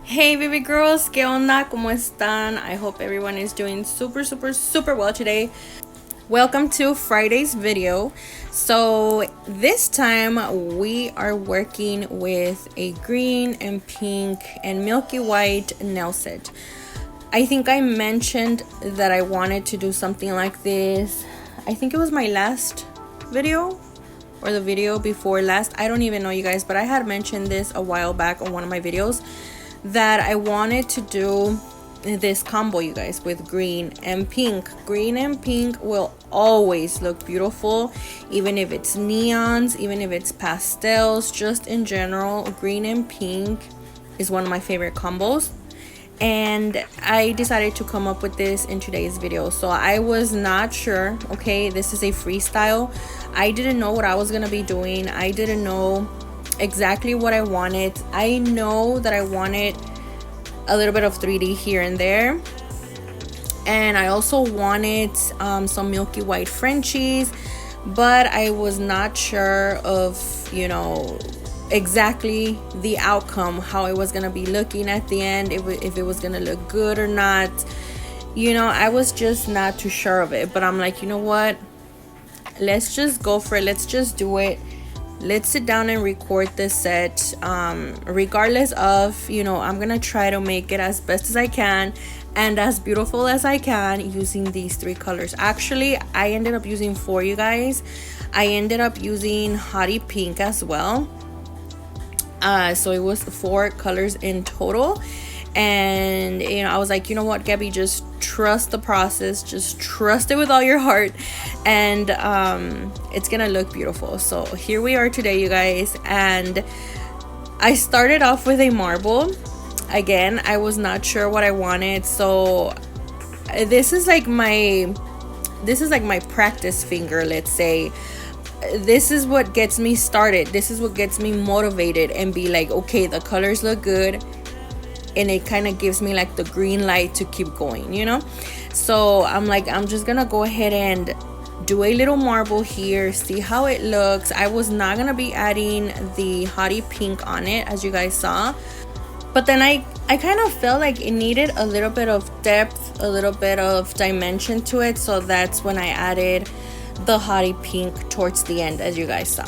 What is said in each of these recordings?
Hey baby girls, ¿qué onda? ¿Cómo están? I hope everyone is doing super well today. Welcome to Friday's video. So this time we are working with a green and pink and milky white nail set. I think I mentioned that I wanted to do something like this. I think it was my last video or the video before last. I don't even know, you guys, but I had mentioned this a while back on one of my videos that I wanted to do this combo, you guys, with green and pink. Green and pink will always look beautiful, even if it's neons, even if it's pastels, just in general. Green and pink is one of my favorite combos, and I decided to come up with this in today's video. So I was not sure. Okay, this is a freestyle. I didn't know what I was gonna be doing. I didn't know exactly what I wanted. I know that I wanted a little bit of 3D here and there, and I also wanted some milky white Frenchies, but I was not sure of, you know, exactly the outcome, how it was gonna be looking at the end, if it was gonna look good or not. You know, I was just not too sure of it, but I'm like, you know what, let's just go for it. Let's just do it. Let's sit down and record this set. Regardless of, you know, I'm gonna try to make it as best as I can and as beautiful as I can using these 3 colors. Actually, I ended up using 4, you guys. I ended up using hottie pink as well. So it was 4 colors in total. And you know, I was like, you know what, Gabby, just trust the process, just trust it with all your heart, and it's gonna look beautiful. So here we are today, you guys, and I started off with a marble. Again, I was not sure what I wanted, so this is like my practice finger, let's say. This is what gets me started, this is what gets me motivated and be like, okay, the colors look good, and it kind of gives me like the green light to keep going, you know. So I'm like, I'm just gonna go ahead and do a little marble here, see how it looks. I was not gonna be adding the hottie pink on it, as you guys saw, but then I kind of felt like it needed a little bit of depth, a little bit of dimension to it, so that's when I added the hottie pink towards the end, as you guys saw.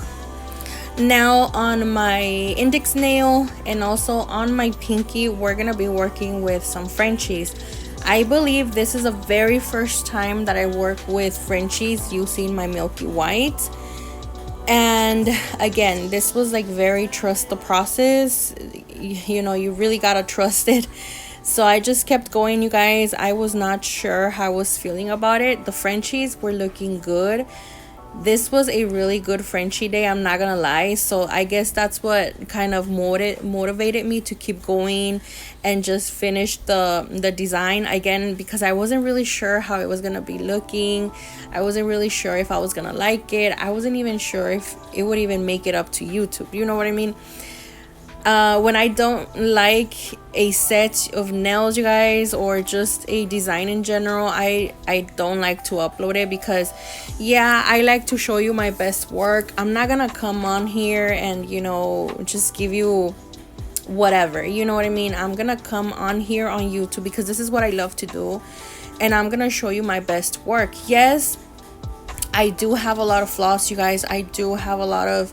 Now on my index nail and also on my pinky, we're gonna be working with some Frenchies. I believe this is the very first time that I work with Frenchies using my milky white. And again, this was like very trust the process. You know, you really gotta trust it. So I just kept going, you guys. I was not sure how I was feeling about it. The Frenchies were looking good. This was a really good Frenchie day, I'm not gonna lie. So I guess that's what kind of motivated me to keep going and just finish the design again, because I wasn't really sure how it was gonna be looking. I wasn't really sure if I was gonna like it. I wasn't even sure if it would even make it up to YouTube, you know what I mean? When I don't like a set of nails, you guys, or just a design in general, I don't like to upload it, because yeah, I like to show you my best work. I'm not gonna come on here and, you know, just give you whatever, you know what I mean? I'm gonna come on here on YouTube because this is what I love to do, and I'm gonna show you my best work. Yes, I do have a lot of flaws, you guys. I do have a lot of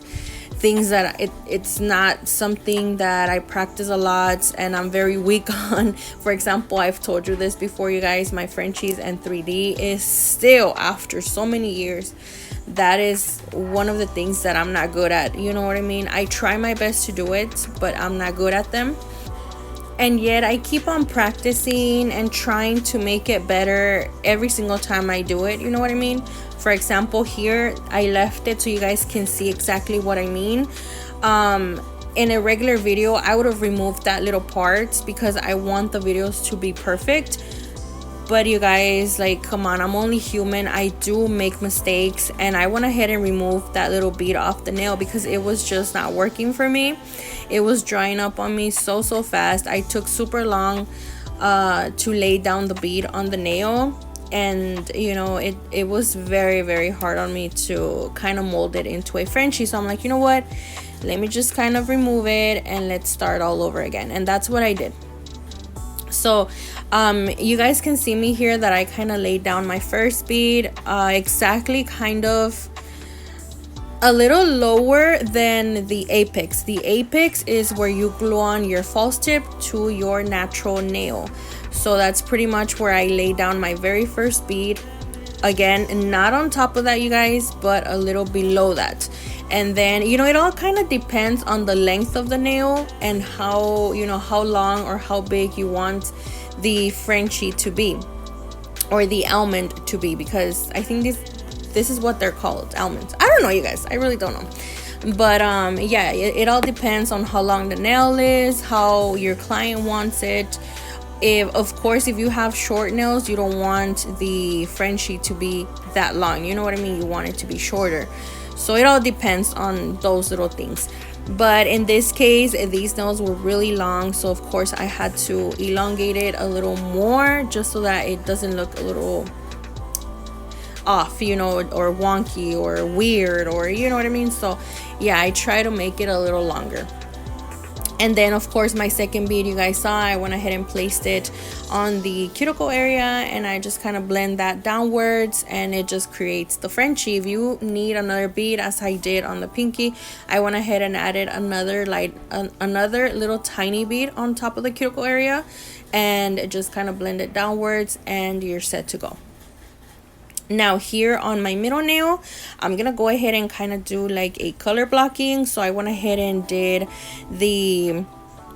things that it's not something that I practice a lot and I'm very weak on. For example, I've told you this before, you guys, my Frenchies and 3D is still, after so many years, that is one of the things that I'm not good at, you know what I mean? I try my best to do it, but I'm not good at them. And yet I keep on practicing and trying to make it better every single time I do it, you know what I mean? For example, here I left it so you guys can see exactly what I mean. In a regular video, I would have removed that little part because I want the videos to be perfect. But you guys, like, come on, I'm only human. I do make mistakes, and I went ahead and removed that little bead off the nail because it was just not working for me. It was drying up on me so fast. I took super long to lay down the bead on the nail, and you know, it was very hard on me to kind of mold it into a Frenchie. So I'm like, you know what, let me just kind of remove it and let's start all over again. And that's what I did. So you guys can see me here that I kind of laid down my first bead exactly kind of a little lower than the apex. The apex is where you glue on your false tip to your natural nail. So that's pretty much where I laid down my very first bead. Again, not on top of that, you guys, but a little below that. And then, you know, it all kind of depends on the length of the nail and how, you know, how long or how big you want the Frenchie to be, or the almond to be, because I think this is what they're called, almonds. I don't know, you guys, I really don't know. But yeah, it all depends on how long the nail is, how your client wants it. If, of course, if you have short nails, you don't want the Frenchie to be that long, you know what I mean, you want it to be shorter. So it all depends on those little things. But in this case, these nails were really long, so of course I had to elongate it a little more, just so that it doesn't look a little off, you know, or wonky or weird, or you know what I mean. So yeah, I try to make it a little longer. And then of course my second bead, you guys saw, I went ahead and placed it on the cuticle area, and I just kind of blend that downwards, and it just creates the Frenchie. If you need another bead, as I did on the pinky, I went ahead and added another another little tiny bead on top of the cuticle area, and just kind of blend it downwards, and you're set to go. Now here on my middle nail, I'm gonna go ahead and kind of do like a color blocking. So I went ahead and did the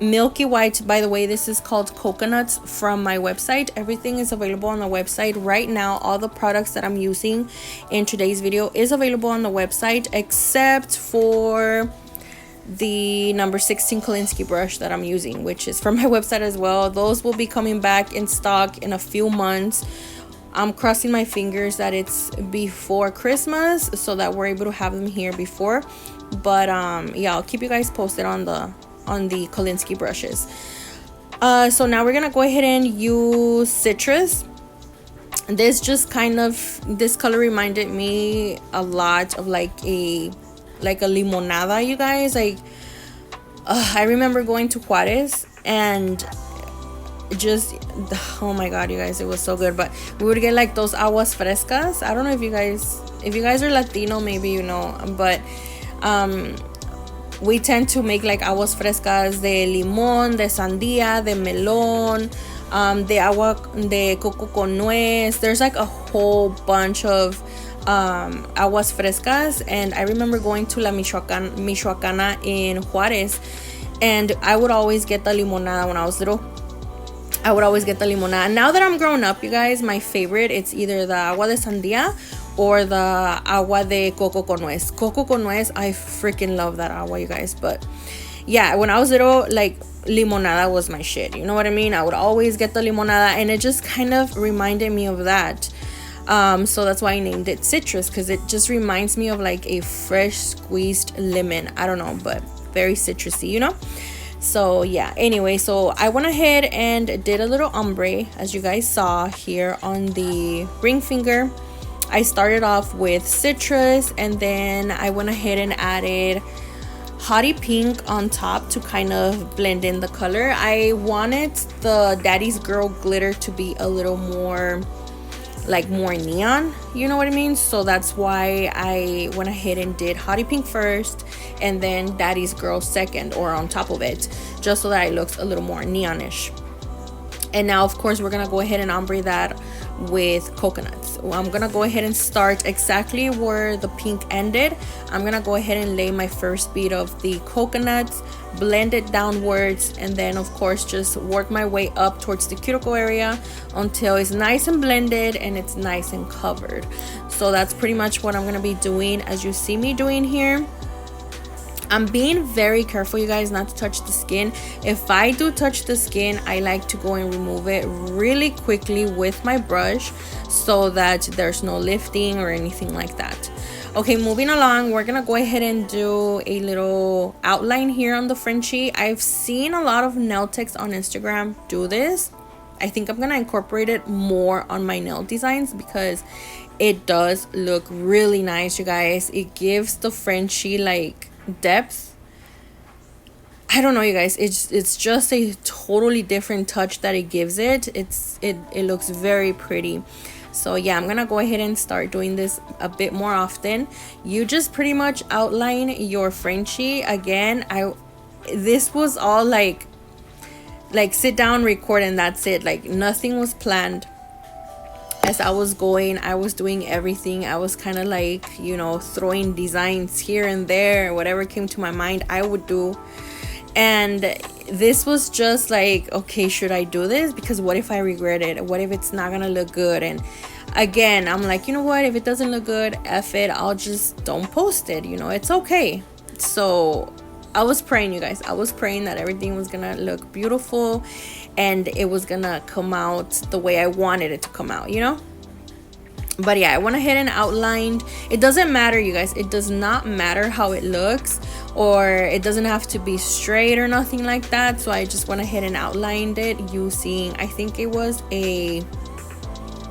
milky white. By the way, this is called Coconuts from my website. Everything is available on the website right now. All the products that I'm using in today's video is available on the website, except for the number 16 Kolinsky brush that I'm using, which is from my website as well. Those will be coming back in stock in a few months. I'm crossing my fingers that it's before Christmas, so that we're able to have them here before. But yeah, I'll keep you guys posted on the Kolinsky brushes. So now we're gonna go ahead and use Citrus. This just kind of, this color reminded me a lot of like a limonada, you guys. Like I remember going to Juarez and just, oh my god, you guys, it was so good. But we would get like those aguas frescas. I don't know if you guys are Latino, maybe you know, but we tend to make like aguas frescas de limón, de sandía, de melón, de agua de coco con nuez. There's like a whole bunch of aguas frescas, and I remember going to La Michoacana in Juarez, and I would always get the limonada when I was little. I would always get the limonada. Now that I'm grown up, you guys, my favorite, it's either the agua de sandía or the agua de coco con nuez. Coco con nuez, I freaking love that agua, you guys. But yeah, when I was little, like, limonada was my shit, you know what I mean? I would always get the limonada, and it just kind of reminded me of that. So that's why I named it Citrus, because it just reminds me of like a fresh squeezed lemon. I don't know, but very citrusy, you know? So yeah, anyway, so I went ahead and did a little ombre, as you guys saw here on the ring finger. I started off with Citrus, and then I went ahead and added Hottie Pink on top to kind of blend in the color. I wanted the Daddy's Girl glitter to be a little more, like, more neon, you know what I mean? So that's why I went ahead and did Hottie Pink first, and then Daddy's Girl second, or on top of it, just so that it looks a little more neonish. And now, of course, we're gonna go ahead and ombre that with coconuts. I'm gonna go ahead and start exactly where the pink ended. I'm gonna go ahead and lay my first bead of the coconuts, blend it downwards, and then of course just work my way up towards the cuticle area until it's nice and blended and it's nice and covered. So that's pretty much what I'm gonna be doing, as you see me doing here. I'm being very careful, you guys, not to touch the skin. If I do touch the skin, I like to go and remove it really quickly with my brush so that there's no lifting or anything like that. Okay, moving along, we're gonna go ahead and do a little outline here on the Frenchie. I've seen a lot of nail techs on Instagram do this. I think I'm gonna incorporate it more on my nail designs because it does look really nice, you guys. It gives the Frenchie like depth. I don't know, you guys, it's just a totally different touch that it gives it. It looks very pretty. So yeah, I'm gonna go ahead and start doing this a bit more often. You just pretty much outline your Frenchie. Again, this was all like sit down, record, and that's it. Like nothing was planned. As I was going, I was doing everything. I was kind of like, you know, throwing designs here and there. Whatever came to my mind, I would do. And this was just like, okay, should I do this? Because what if I regret it? What if it's not gonna look good? And again, I'm like, you know what, if it doesn't look good, F it, I'll just don't post it, you know, it's okay. So I was praying, you guys, I was praying that everything was gonna look beautiful and it was gonna come out the way I wanted it to come out, you know. But yeah, I went ahead and outlined. It doesn't matter, you guys, it does not matter how it looks, or it doesn't have to be straight or nothing like that. So I just went ahead and outlined it using, I think it was a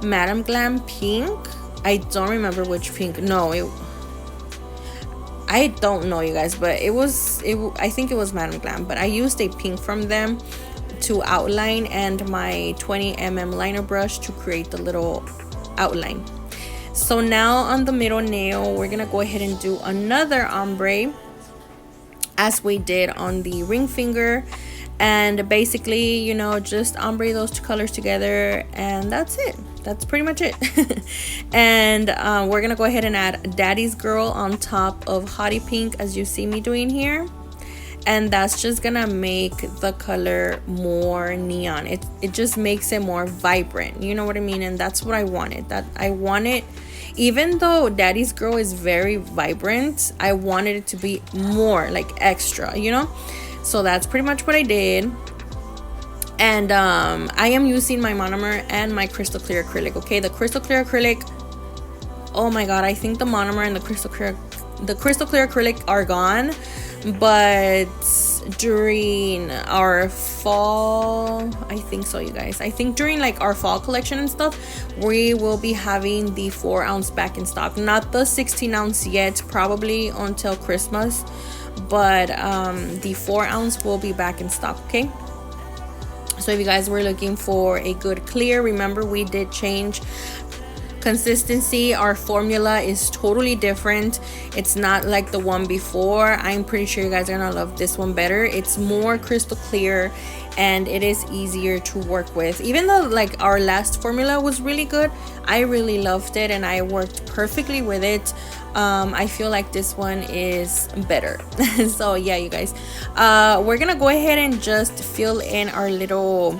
Madame Glam pink. I don't remember which pink. No, I don't know, you guys, but I think it was Madame Glam, but I used a pink from them to outline, and my 20mm liner brush to create the little outline. So now on the middle nail, we're gonna go ahead and do another ombre as we did on the ring finger, and basically, you know, just ombre those two colors together, and that's it. That's pretty much it. And we're gonna go ahead and add Daddy's Girl on top of Hottie Pink, as you see me doing here, and that's just gonna make the color more neon. It just makes it more vibrant, you know what I mean? And that's what I wanted. That I wanted, even though Daddy's Girl is very vibrant, I wanted it to be more like extra, you know. So that's pretty much what I did. And I am using my monomer and my crystal clear acrylic. Okay, the crystal clear acrylic, oh my god, I think the monomer and the crystal clear acrylic are gone, but during our fall, I think so, you guys, I think during like our fall collection and stuff, we will be having the 4 ounce back in stock. Not the 16 ounce yet, probably until Christmas, but the 4 ounce will be back in stock. Okay, so if you guys were looking for a good clear, remember we did change consistency. Our formula is totally different. It's not like the one before. I'm pretty sure you guys are gonna love this one better. It's more crystal clear and it is easier to work with. Even though like our last formula was really good, I really loved it and I worked perfectly with it. I feel like this one is better. So yeah, you guys, we're gonna go ahead and just fill in our little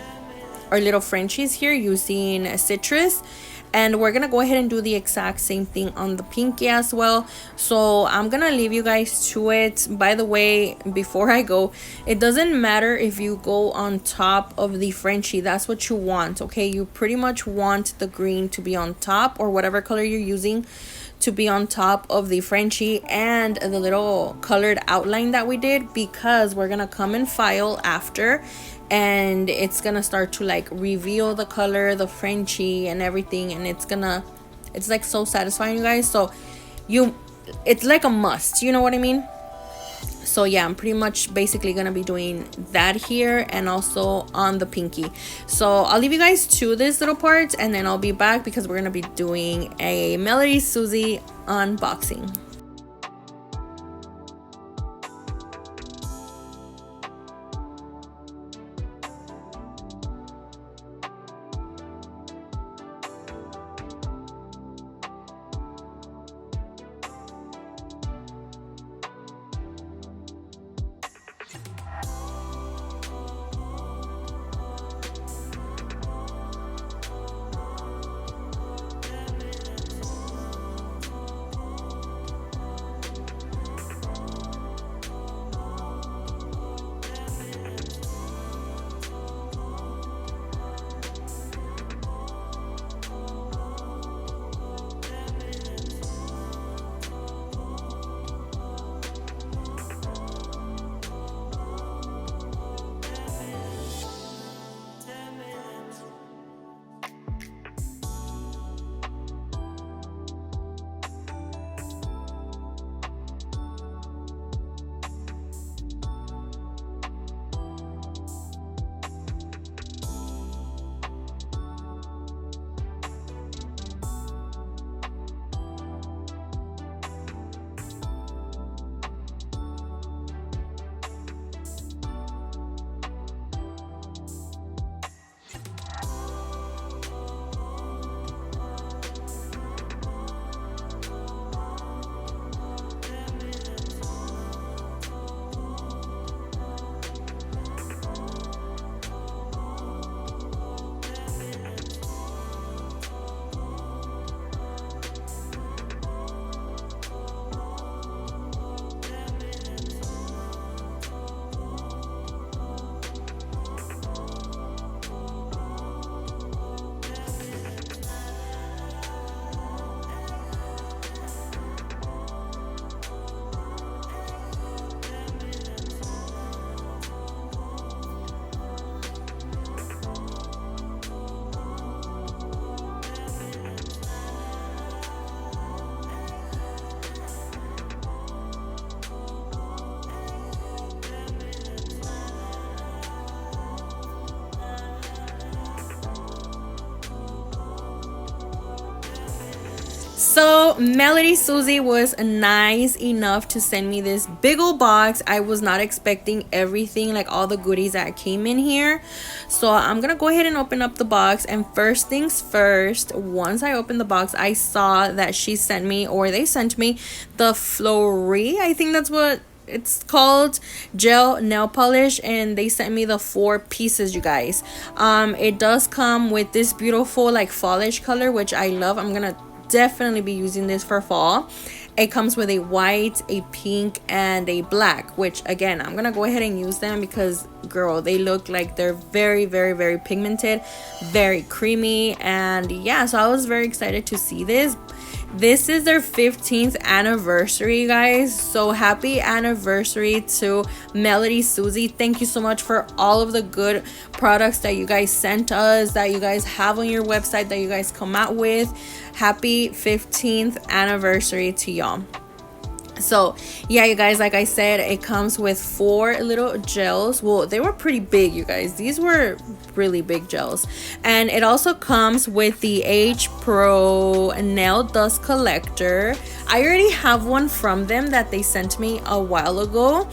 Frenchies here using citrus, and we're gonna go ahead and do the exact same thing on the pinky as well. So I'm gonna leave you guys to it. By the way, before I go, it doesn't matter if you go on top of the Frenchie, that's what you want. Okay, you pretty much want the green to be on top, or whatever color you're using to be on top of the Frenchie and the little colored outline that we did, because we're gonna come and file after, and it's gonna start to like reveal the color, the Frenchie and everything, and it's like so satisfying, you guys. So it's like a must, you know what I mean? So yeah, I'm pretty much basically gonna be doing that here and also on the pinky. So I'll leave you guys to this little part and then I'll be back because we're gonna be doing a MelodySusie unboxing. So MelodySusie was nice enough to send me this big old box. I was not expecting everything, like all the goodies that came in here. So I'm gonna go ahead and open up the box, and first things first, once I opened the box, I saw that she sent me, or they sent me, the Flori, I think that's what it's called, gel nail polish, and they sent me the 4 pieces, you guys. It does come with this beautiful like fallish color, which I love. I'm gonna definitely be using this for fall. It comes with a white, a pink, and a black, which again, I'm gonna go ahead and use them because girl, they look like they're very, very, very pigmented, very creamy. And yeah, so I was very excited to see this. This is their 15th anniversary, guys. So happy anniversary to MelodySusie. Thank you so much for all of the good products that you guys sent us, that you guys have on your website, that you guys come out with. Happy 15th anniversary to y'all. So yeah, you guys, like I said, it comes with 4 little gels. Well, they were pretty big, you guys. These were really big gels. And it also comes with the H Pro nail dust collector. I already have one from them that they sent me a while ago,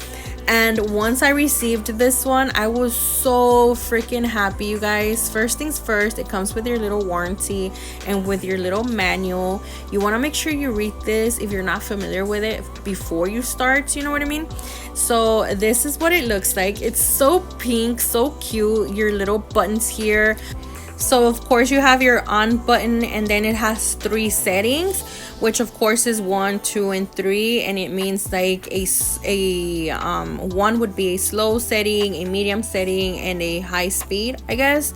and once I received this one, I was so freaking happy, you guys. First things first, it comes with your little warranty and with your little manual. You want to make sure you read this if you're not familiar with it before you start, you know what I mean? So this is what it looks like. It's so pink, so cute. Your little buttons here. So of course you have your on button, and then it has 3 settings, which of course is 1, 2, and 3, and it means like a 1 would be a slow setting, a medium setting, and a high speed, I guess.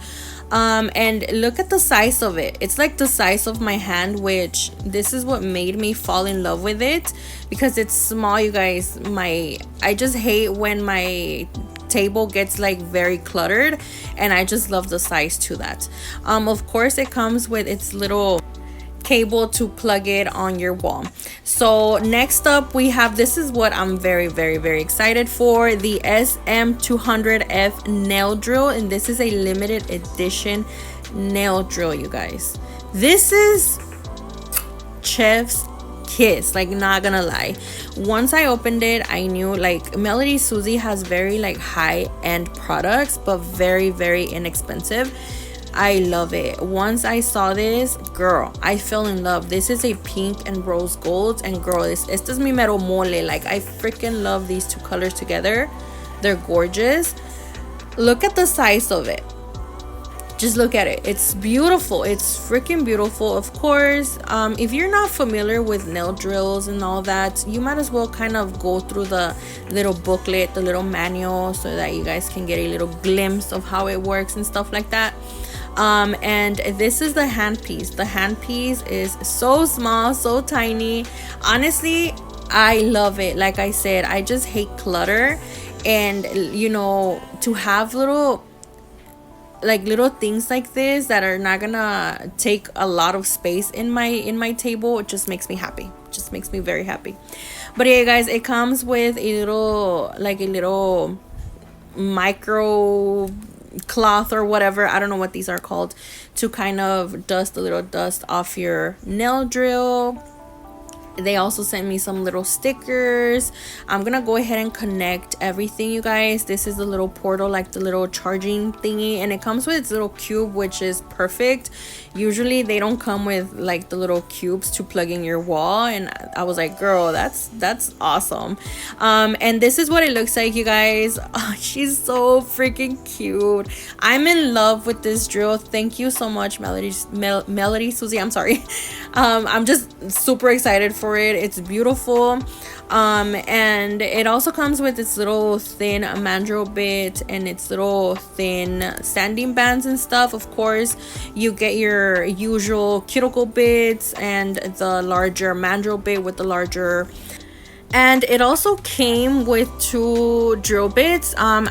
And look at the size of it. It's like the size of my hand, which this is what made me fall in love with it, because it's small, you guys. I just hate when my table gets like very cluttered, and I just love the size to that. Of course it comes with its little cable to plug it on your wall. So next up we have, this is what I'm very, very, very excited for, the SM200F nail drill, and this is a limited edition nail drill, you guys. This is chef's kiss, like, not gonna lie. Once I opened it, I knew like MelodySusie has very like high-end products, but very, very inexpensive. I love it. Once I saw this, girl, I fell in love. This is a pink and rose gold, and girl, this is mi mero mole. Like, I freaking love these 2 colors together. They're gorgeous. Look at the size of it. Just look at it. It's beautiful. It's freaking beautiful. Of course, if you're not familiar with nail drills and all that, you might as well kind of go through the little booklet, the little manual, so that you guys can get a little glimpse of how it works and stuff like that. And this is the handpiece. The handpiece is so small, so tiny. Honestly, I love it. Like I said, I just hate clutter, and you know, to have little things like this that are not gonna take a lot of space in my table, it just makes me happy. It just makes me very happy. But yeah, guys, it comes with a little micro cloth or whatever, I don't know what these are called, to kind of dust a little dust off your nail drill. They also sent me some little stickers. I'm gonna go ahead and connect everything, you guys. This is the little portal, like the little charging thingy, and it comes with its little cube, which is perfect. Usually they don't come with like the little cubes to plug in your wall, and I was like, girl, that's awesome. And this is what it looks like, you guys. Oh, she's so freaking cute. I'm in love with this drill. Thank you so much, MelodySusie. I'm sorry. I'm just super excited for it. It's beautiful. And it also comes with its little thin mandrel bit and its little thin sanding bands and stuff. Of course, you get your usual cuticle bits and the larger mandrel bit with the larger. And it also came with 2 drill bits. I'm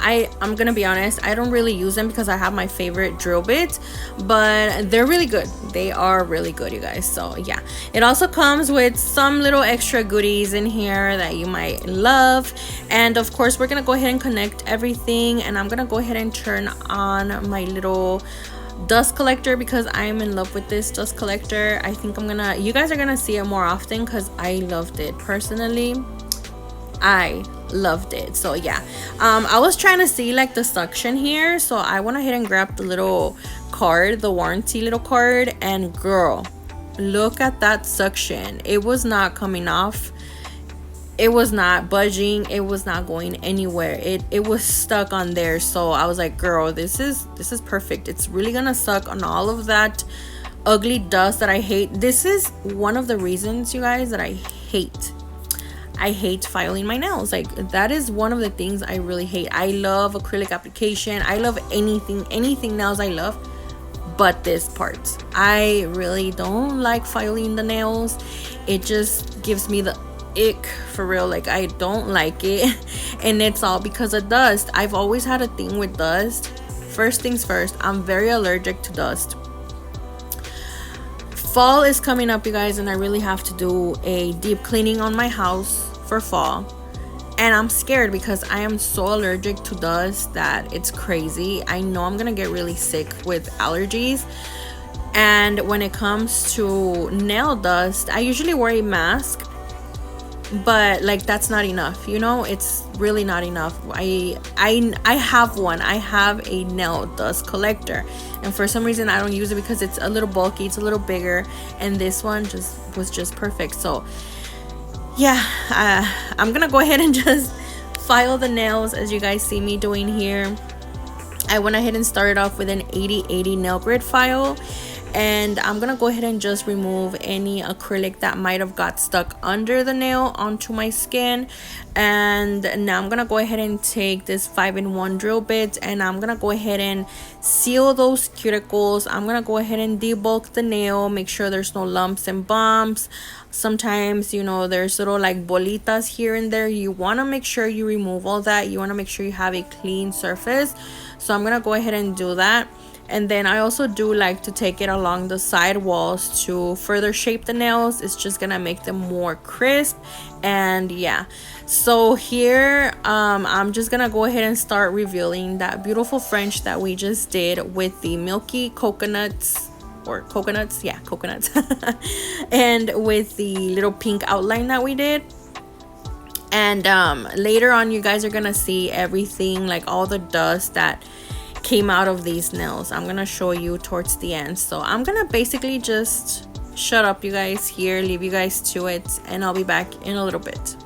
gonna be honest, I don't really use them because I have my favorite drill bits, but they're really good. They are really good, you guys. So yeah, it also comes with some little extra goodies in here that you might love. And of course, we're gonna go ahead and connect everything, and I'm gonna go ahead and turn on my little dust collector because I'm in love with this dust collector. I think you guys are gonna see it more often because I loved it personally. I loved it. So yeah, I was trying to see like the suction here, so I went ahead and grabbed the little card, the warranty little card, and girl, look at that suction. It was not coming off, it was not budging, it was not going anywhere. It was stuck on there. So I was like, girl, this is perfect. It's really gonna suck on all of that ugly dust that I hate. This is one of the reasons, you guys, that I hate filing my nails. Like, that is one of the things I really hate. I love acrylic application, I love anything nails, I love, but this part, I really don't like filing the nails. It just gives me the ick, for real. Like, I don't like it. And it's all because of dust. I've always had a thing with dust. First things first, I'm very allergic to dust. Fall is coming up, you guys, and I really have to do a deep cleaning on my house for fall, and I'm scared because I am so allergic to dust that it's crazy. I know I'm gonna get really sick with allergies. And when it comes to nail dust, I usually wear a mask, but like, that's not enough, you know. It's really not enough. I have one. I have a nail dust collector, and for some reason I don't use it because it's a little bulky, it's a little bigger, and this one was just perfect. So yeah, I'm gonna go ahead and just file the nails as you guys see me doing here. I went ahead and started off with an 80/80 nail grid file, and I'm gonna go ahead and just remove any acrylic that might have got stuck under the nail onto my skin. And now I'm gonna go ahead and take this 5-in-1 drill bit, and I'm gonna go ahead and seal those cuticles. I'm gonna go ahead and debulk the nail, make sure there's no lumps and bumps. Sometimes, you know, there's little like bolitas here and there. You want to make sure you remove all that. You want to make sure you have a clean surface. So I'm gonna go ahead and do that. And then I also do like to take it along the side walls to further shape the nails. It's just gonna make them more crisp. And yeah, so here I'm just gonna go ahead and start revealing that beautiful French that we just did with the milky coconuts, or coconuts, yeah, coconuts. And with the little pink outline that we did. And later on, you guys are gonna see everything, like all the dust that came out of these nails. I'm gonna show you towards the end. So I'm gonna basically just shut up, you guys, here, leave you guys to it, and I'll be back in a little bit.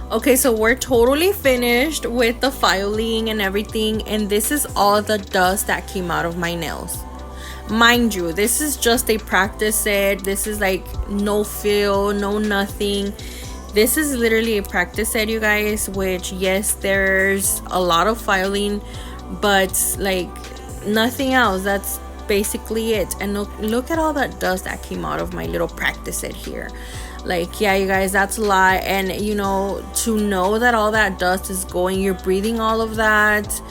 Okay, so we're totally finished with the filing and everything, and this is all the dust that came out of my nails. Mind you, this is just a practice set. This is like no fill, no nothing. This is literally a practice set, you guys, which yes, there's a lot of filing, but like nothing else. That's basically it. And look at all that dust that came out of my little practice set here. Like, yeah, you guys, that's a lot. And you know, to know that all that dust is going, you're breathing all of that.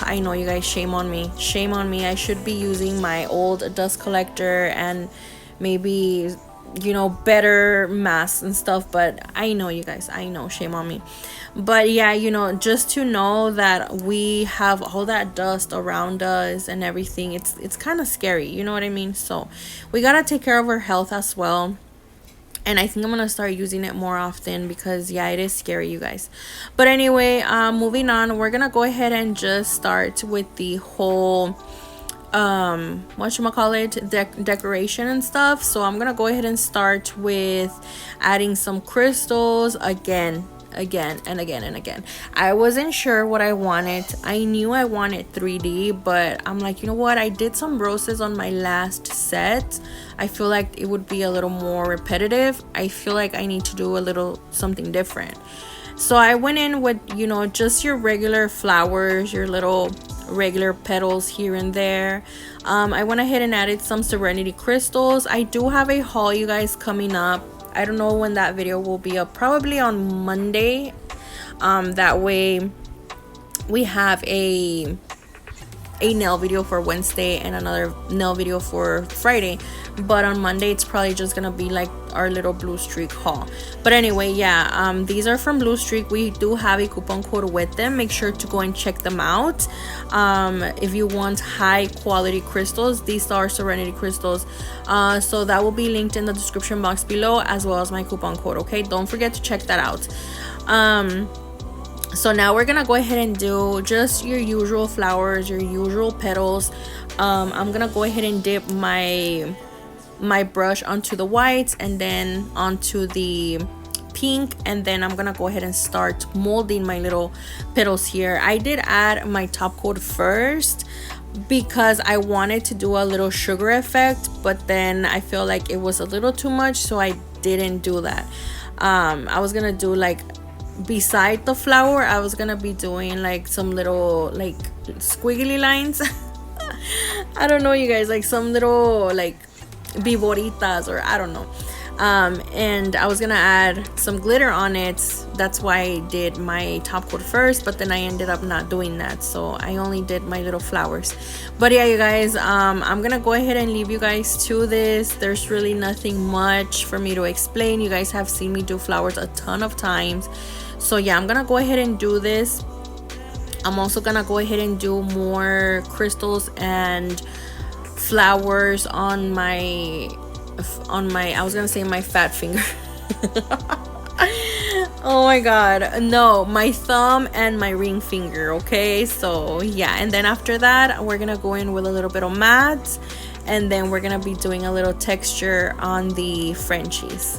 I know, you guys, shame on me. Shame on me. I should be using my old dust collector and maybe, you know, better masks and stuff. But I know, you guys, I know, shame on me. But yeah, you know, just to know that we have all that dust around us and everything, it's kind of scary. You know what I mean? So we got to take care of our health as well. And I think I'm gonna start using it more often because yeah, it is scary, you guys. But anyway, moving on, we're gonna go ahead and just start with the whole whatchamacallit, decoration and stuff. So I'm gonna go ahead and start with adding some crystals again, and again. I wasn't sure what I wanted. I knew I wanted 3D, but I'm like, you know what, I did some roses on my last set. I feel like it would be a little more repetitive. I feel like I need to do a little something different. So I went in with, you know, just your regular flowers, your little regular petals here and there. I went ahead and added some serenity crystals. I do have a haul, you guys, coming up. I don't know when that video will be up, probably on Monday. That way we have a nail video for Wednesday and another nail video for Friday, but on Monday it's probably just gonna be like our little Bluestreak haul. But anyway, yeah, these are from Bluestreak. We do have a coupon code with them. Make sure to go and check them out. If you want high quality crystals, these are serenity crystals, so that will be linked in the description box below, as well as my coupon code. Okay, don't forget to check that out. So now we're gonna go ahead and do just your usual flowers, your usual petals. I'm gonna go ahead and dip my brush onto the whites and then onto the pink, and then I'm gonna go ahead and start molding my little petals here. I did add my top coat first because I wanted to do a little sugar effect, but then I feel like it was a little too much, so I didn't do that. I was gonna do like, beside the flower, I was gonna be doing like some little like squiggly lines. I don't know, you guys, like some little like viboritas, or I don't know. And I was gonna add some glitter on it. That's why I did my top coat first, but then I ended up not doing that, so I only did my little flowers. But yeah, you guys, I'm gonna go ahead and leave you guys to this. There's really nothing much for me to explain. You guys have seen me do flowers a ton of times, so yeah, I'm gonna go ahead and do this. I'm also gonna go ahead and do more crystals and flowers on my I was gonna say my fat finger. Oh my god, no, my thumb and my ring finger. Okay, so yeah, and then after that we're gonna go in with a little bit of matte, and then we're gonna be doing a little texture on the Frenchies.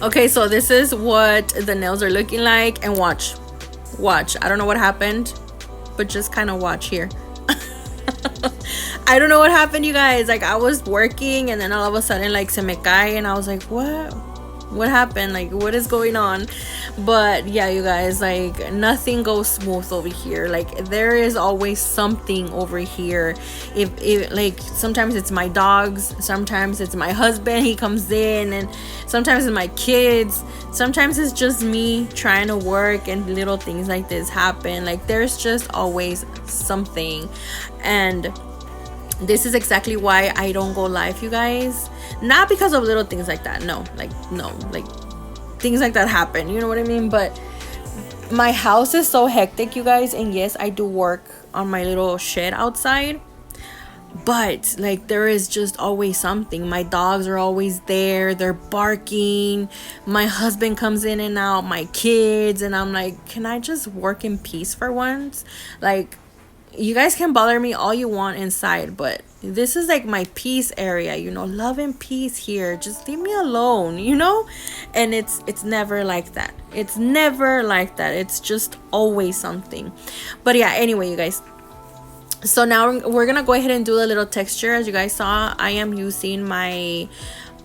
Okay, so this is what the nails are looking like, and watch. I don't know what happened, but just kind of watch here. I don't know what happened, you guys. Like, I was working and then all of a sudden, like, se me cae, and I was like, what happened? Like, what is going on? But yeah, you guys, like, nothing goes smooth over here. Like, there is always something over here. If like, sometimes it's my dogs, sometimes it's my husband, he comes in, and sometimes it's my kids, sometimes it's just me trying to work, and little things like this happen. Like, there's just always something. And this is exactly why I don't go live, you guys. Not because of little things like that. No, like things like that happen. You know what I mean? But my house is so hectic, you guys. And yes, I do work on my little shed outside. But like, there is just always something. My dogs are always there. They're barking. My husband comes in and out. My kids. And I'm like, can I just work in peace for once? Like, you guys can bother me all you want inside, but this is like my peace area, you know, love and peace here. Just leave me alone, you know? And it's never like that. It's never like that. It's just always something. But yeah, anyway, you guys. So now we're gonna go ahead and do a little texture. As you guys saw, I am using my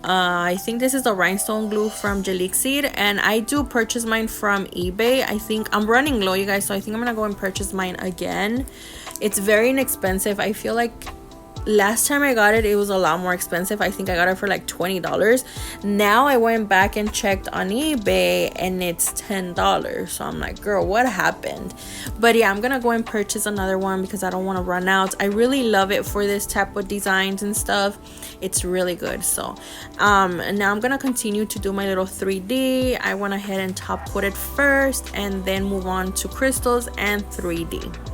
I think this is the rhinestone glue from Gelixir, and I do purchase mine from eBay. I think I'm running low, you guys, so I think I'm gonna go and purchase mine again. It's very inexpensive. I feel like last time I got it, it was a lot more expensive. I think I got it for like $20. Now I went back and checked on eBay and it's $10. So I'm like, girl, what happened? But yeah, I'm gonna go and purchase another one because I don't want to run out. I really love it for this type of designs and stuff. It's really good. So now I'm gonna continue to do my little 3D. I went ahead and top coat it first and then move on to crystals and 3D.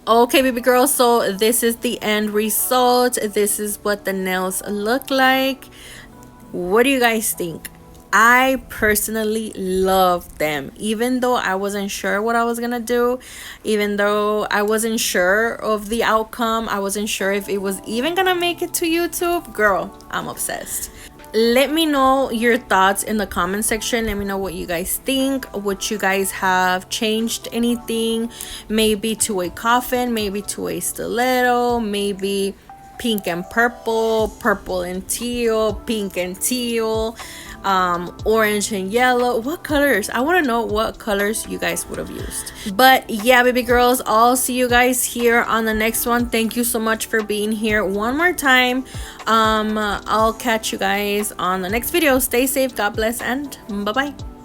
Okay, baby girl, so this is the end result. This is what the nails look like. What do you guys think? I personally love them, even though I wasn't sure what I was gonna do, even though I wasn't sure of the outcome. I wasn't sure if it was even gonna make it to YouTube. Girl, I'm obsessed. Let me know your thoughts in the comment section. Let me know what you guys think. Would you guys have changed anything? Maybe to a coffin, maybe to a stiletto, maybe pink and purple, purple and teal, pink and teal. orange and yellow. What colors? I want to know what colors you guys would have used. But yeah, baby girls, I'll see you guys here on the next one. Thank you so much for being here one more time. I'll catch you guys on the next video. Stay safe, God bless, and bye bye.